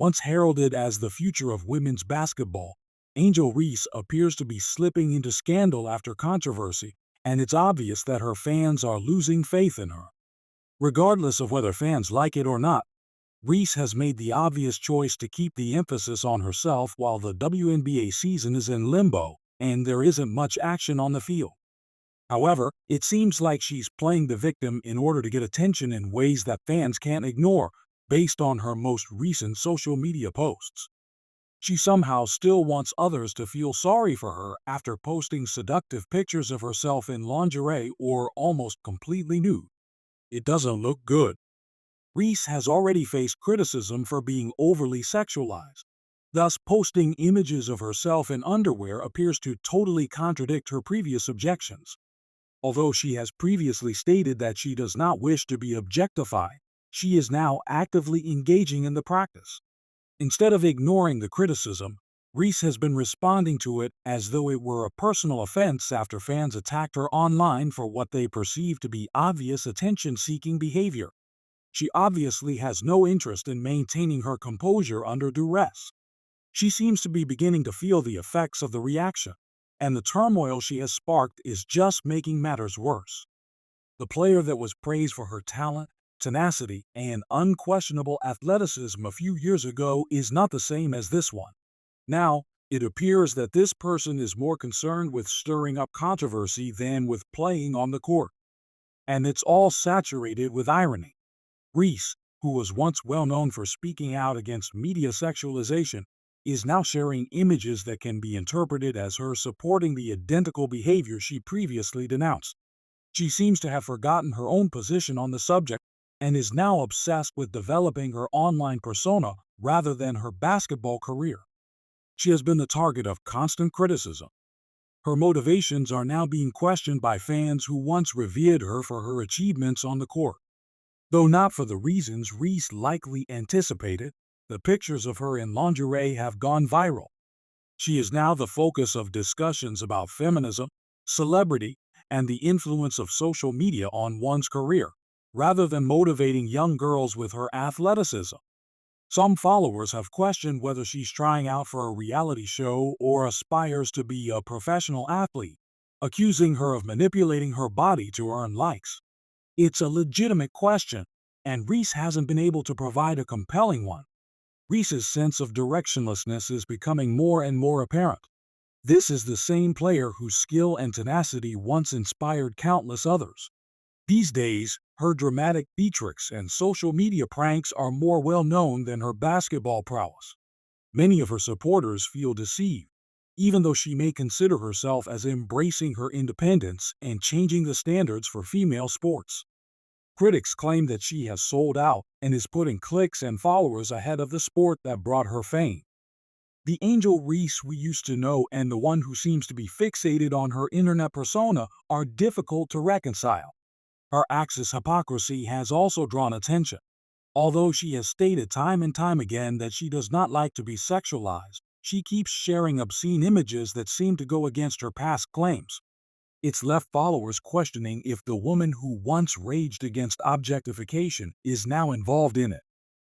Once heralded as the future of women's basketball, Angel Reese appears to be slipping into scandal after controversy, and it's obvious that her fans are losing faith in her. Regardless of whether fans like it or not, Reese has made the obvious choice to keep the emphasis on herself while the WNBA season is in limbo and there isn't much action on the field. However, it seems like she's playing the victim in order to get attention in ways that fans can't ignore, based on her most recent social media posts. She somehow still wants others to feel sorry for her after posting seductive pictures of herself in lingerie or almost completely nude. It doesn't look good. Reese has already faced criticism for being overly sexualized. Thus, posting images of herself in underwear appears to totally contradict her previous objections. Although she has previously stated that she does not wish to be objectified, she is now actively engaging in the practice. Instead of ignoring the criticism, Reese has been responding to it as though it were a personal offense after fans attacked her online for what they perceive to be obvious attention-seeking behavior. She obviously has no interest in maintaining her composure under duress. She seems to be beginning to feel the effects of the reaction, and the turmoil she has sparked is just making matters worse. The player that was praised for her talent, tenacity, and unquestionable athleticism a few years ago is not the same as this one. Now, it appears that this person is more concerned with stirring up controversy than with playing on the court. And it's all saturated with irony. Reese, who was once well known for speaking out against media sexualization, is now sharing images that can be interpreted as her supporting the identical behavior she previously denounced. She seems to have forgotten her own position on the subject and is now obsessed with developing her online persona rather than her basketball career. She has been the target of constant criticism. Her motivations are now being questioned by fans who once revered her for her achievements on the court. Though not for the reasons Reese likely anticipated, the pictures of her in lingerie have gone viral. She is now the focus of discussions about feminism, celebrity, and the influence of social media on one's career, rather than motivating young girls with her athleticism. Some followers have questioned whether she's trying out for a reality show or aspires to be a professional athlete, accusing her of manipulating her body to earn likes. It's a legitimate question, and Reese hasn't been able to provide a compelling one. Reese's sense of directionlessness is becoming more and more apparent. This is the same player whose skill and tenacity once inspired countless others. These days, her dramatic theatrics and social media pranks are more well known than her basketball prowess. Many of her supporters feel deceived, even though she may consider herself as embracing her independence and changing the standards for female sports. Critics claim that she has sold out and is putting clicks and followers ahead of the sport that brought her fame. The Angel Reese we used to know and the one who seems to be fixated on her internet persona are difficult to reconcile. Her Axis hypocrisy has also drawn attention. Although she has stated time and time again that she does not like to be sexualized, she keeps sharing obscene images that seem to go against her past claims. It's left followers questioning if the woman who once raged against objectification is now involved in it.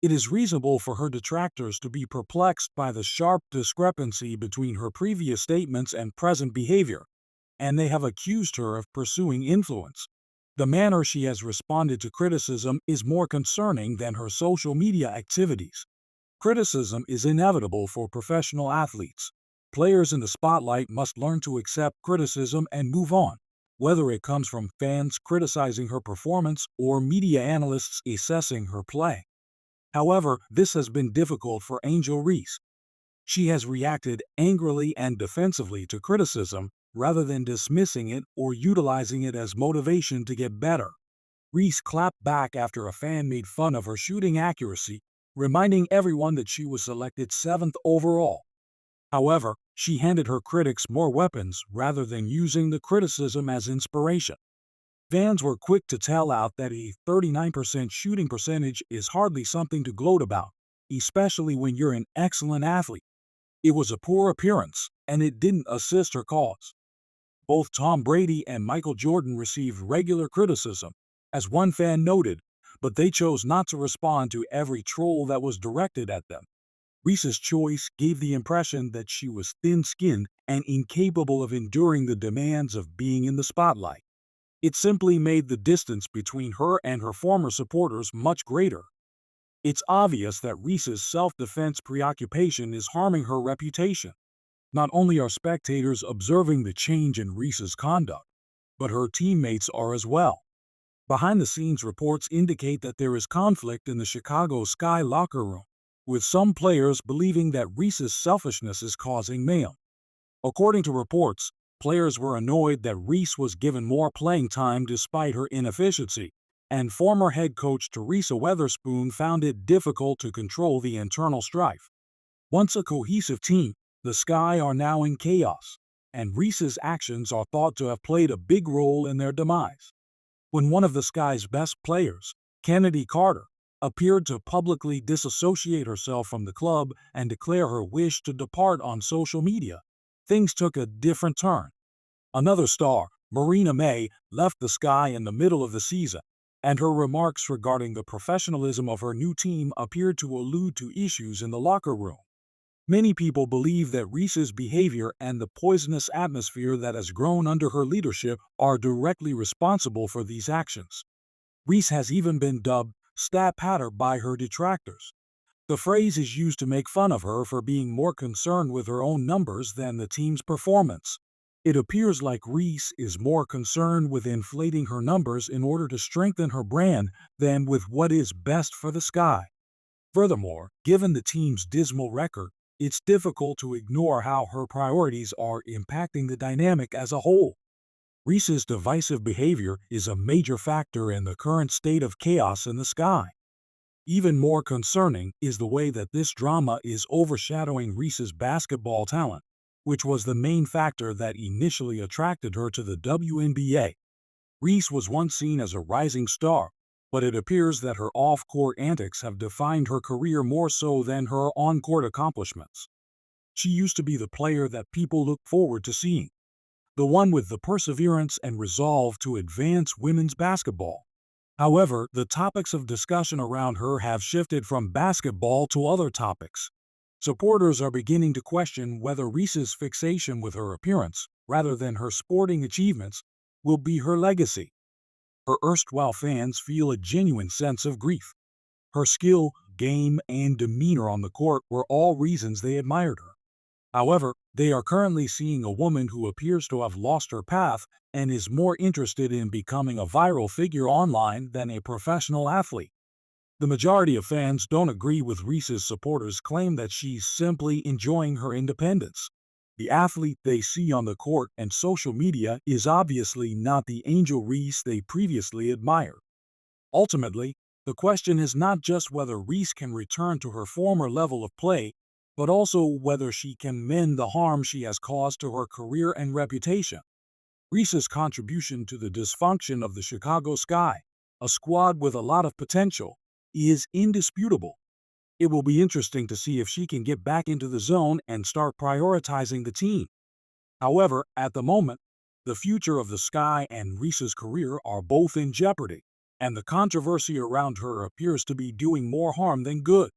It is reasonable for her detractors to be perplexed by the sharp discrepancy between her previous statements and present behavior, and they have accused her of pursuing influence. The manner she has responded to criticism is more concerning than her social media activities. Criticism is inevitable for professional athletes. Players in the spotlight must learn to accept criticism and move on, whether it comes from fans criticizing her performance or media analysts assessing her play. However, this has been difficult for Angel Reese. She has reacted angrily and defensively to criticism rather than dismissing it or utilizing it as motivation to get better. Reese clapped back after a fan made fun of her shooting accuracy, reminding everyone that she was selected 7th overall. However, she handed her critics more weapons rather than using the criticism as inspiration. Fans were quick to tell out that a 39% shooting percentage is hardly something to gloat about, especially when you're an excellent athlete. It was a poor appearance, and it didn't assist her cause. Both Tom Brady and Michael Jordan received regular criticism, as one fan noted, but they chose not to respond to every troll that was directed at them. Reese's choice gave the impression that she was thin-skinned and incapable of enduring the demands of being in the spotlight. It simply made the distance between her and her former supporters much greater. It's obvious that Reese's self-defense preoccupation is harming her reputation. Not only are spectators observing the change in Reese's conduct, but her teammates are as well. Behind-the-scenes reports indicate that there is conflict in the Chicago Sky locker room, with some players believing that Reese's selfishness is causing mayhem. According to reports, players were annoyed that Reese was given more playing time despite her inefficiency, and former head coach Teresa Weatherspoon found it difficult to control the internal strife. Once a cohesive team, the Sky are now in chaos, and Reese's actions are thought to have played a big role in their demise. When one of the Sky's best players, Kennedy Carter, appeared to publicly disassociate herself from the club and declare her wish to depart on social media, things took a different turn. Another star, Marina May, left the Sky in the middle of the season, and her remarks regarding the professionalism of her new team appeared to allude to issues in the locker room. Many people believe that Reese's behavior and the poisonous atmosphere that has grown under her leadership are directly responsible for these actions. Reese has even been dubbed "Stat Patter" by her detractors. The phrase is used to make fun of her for being more concerned with her own numbers than the team's performance. It appears like Reese is more concerned with inflating her numbers in order to strengthen her brand than with what is best for the Sky. Furthermore, given the team's dismal record, it's difficult to ignore how her priorities are impacting the dynamic as a whole. Reese's divisive behavior is a major factor in the current state of chaos in the Sky. Even more concerning is the way that this drama is overshadowing Reese's basketball talent, which was the main factor that initially attracted her to the WNBA. Reese was once seen as a rising star, but it appears that her off-court antics have defined her career more so than her on-court accomplishments. She used to be the player that people looked forward to seeing, the one with the perseverance and resolve to advance women's basketball. However, the topics of discussion around her have shifted from basketball to other topics. Supporters are beginning to question whether Reese's fixation with her appearance, rather than her sporting achievements, will be her legacy. Her erstwhile fans feel a genuine sense of grief. Her skill, game, and demeanor on the court were all reasons they admired her. However, they are currently seeing a woman who appears to have lost her path and is more interested in becoming a viral figure online than a professional athlete. The majority of fans don't agree with Reese's supporters' claim that she's simply enjoying her independence. The athlete they see on the court and social media is obviously not the Angel Reese they previously admired. Ultimately, the question is not just whether Reese can return to her former level of play, but also whether she can mend the harm she has caused to her career and reputation. Reese's contribution to the dysfunction of the Chicago Sky, a squad with a lot of potential, is indisputable. It will be interesting to see if she can get back into the zone and start prioritizing the team. However, at the moment, the future of the Sky and Reese's career are both in jeopardy, and the controversy around her appears to be doing more harm than good.